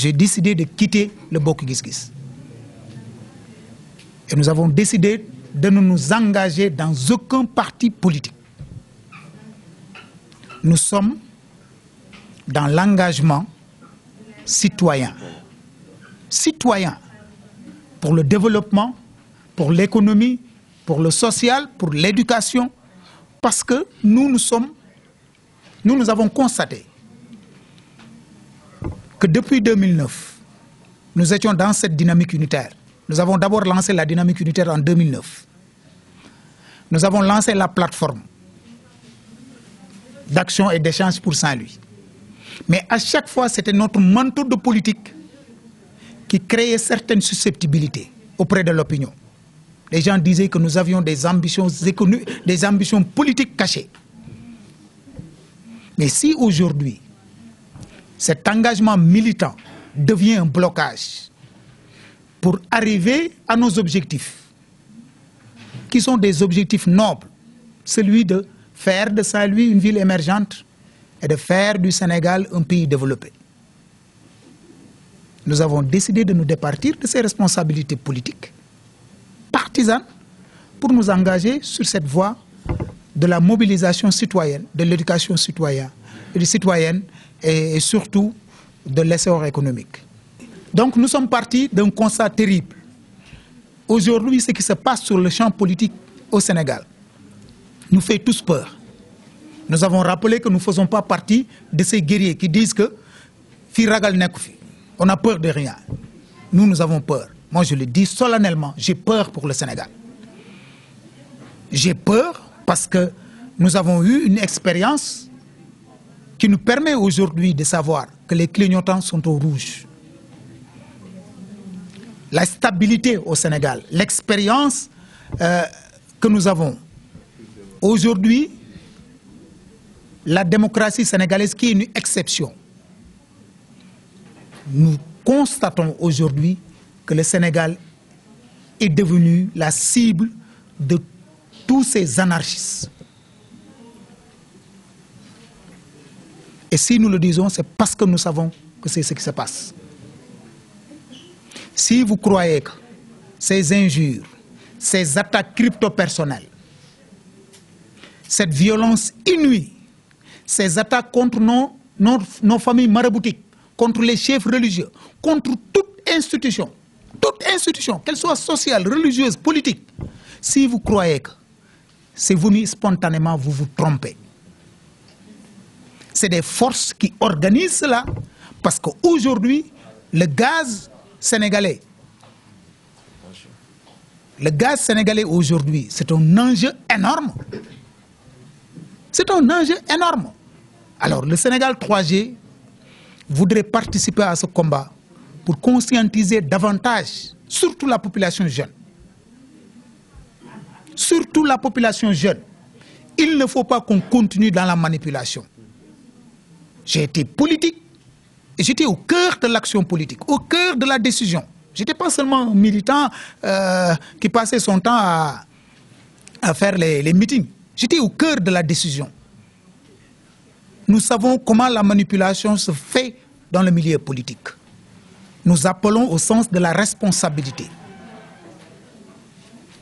j'ai décidé de quitter le Bokk Gis Gis. Et nous avons décidé de ne nous engager dans aucun parti politique. Nous sommes dans l'engagement citoyen. Citoyen pour le développement, pour l'économie, pour le social, pour l'éducation, parce que nous avons constaté que depuis 2009, nous étions dans cette dynamique unitaire. Nous avons d'abord lancé la dynamique unitaire en 2009. Nous avons lancé la plateforme d'action et d'échange pour Saint-Louis. Mais à chaque fois, c'était notre manteau de politique qui créait certaines susceptibilités auprès de l'opinion. Les gens disaient que nous avions des ambitions économiques, des ambitions politiques cachées. Mais si aujourd'hui, cet engagement militant devient un blocage pour arriver à nos objectifs, qui sont des objectifs nobles, celui de faire de Saint-Louis une ville émergente et de faire du Sénégal un pays développé. Nous avons décidé de nous départir de ces responsabilités politiques, partisanes, pour nous engager sur cette voie de la mobilisation citoyenne, de l'éducation citoyenne et surtout de l'essor économique. Donc nous sommes partis d'un constat terrible. Aujourd'hui, ce qui se passe sur le champ politique au Sénégal nous fait tous peur. Nous avons rappelé que nous ne faisons pas partie de ces guerriers qui disent que on a peur de rien. Nous avons peur. Moi, je le dis solennellement, j'ai peur pour le Sénégal. J'ai peur parce que nous avons eu une expérience qui nous permet aujourd'hui de savoir que les clignotants sont au rouge. La stabilité au Sénégal, l'expérience que nous avons aujourd'hui, la démocratie sénégalaise qui est une exception. Nous constatons aujourd'hui que le Sénégal est devenu la cible de tous ces anarchistes. Et si nous le disons, c'est parce que nous savons que c'est ce qui se passe. Si vous croyez que ces injures, ces attaques crypto-personnelles, cette violence inouïe, ces attaques contre nos familles maraboutiques, contre les chefs religieux, contre toute institution, qu'elle soit sociale, religieuse, politique, si vous croyez que c'est venu spontanément, vous vous trompez. C'est des forces qui organisent cela parce qu'aujourd'hui, le gaz sénégalais aujourd'hui, c'est un enjeu énorme. C'est un enjeu énorme. Alors, le Sénégal 3G voudrait participer à ce combat pour conscientiser davantage, surtout la population jeune. Surtout la population jeune. Il ne faut pas qu'on continue dans la manipulation. J'ai été politique et j'étais au cœur de l'action politique, au cœur de la décision. Je n'étais pas seulement un militant qui passait son temps à faire les meetings. J'étais au cœur de la décision. Nous savons comment la manipulation se fait dans le milieu politique. Nous appelons au sens de la responsabilité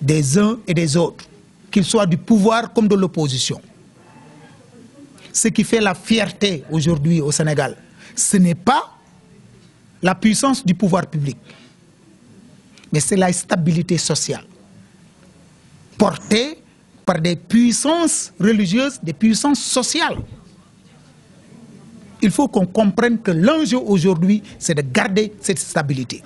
des uns et des autres, qu'ils soient du pouvoir comme de l'opposition. Ce qui fait la fierté aujourd'hui au Sénégal, ce n'est pas la puissance du pouvoir public, mais c'est la stabilité sociale, portée par des puissances religieuses, des puissances sociales. Il faut qu'on comprenne que l'enjeu aujourd'hui, c'est de garder cette stabilité.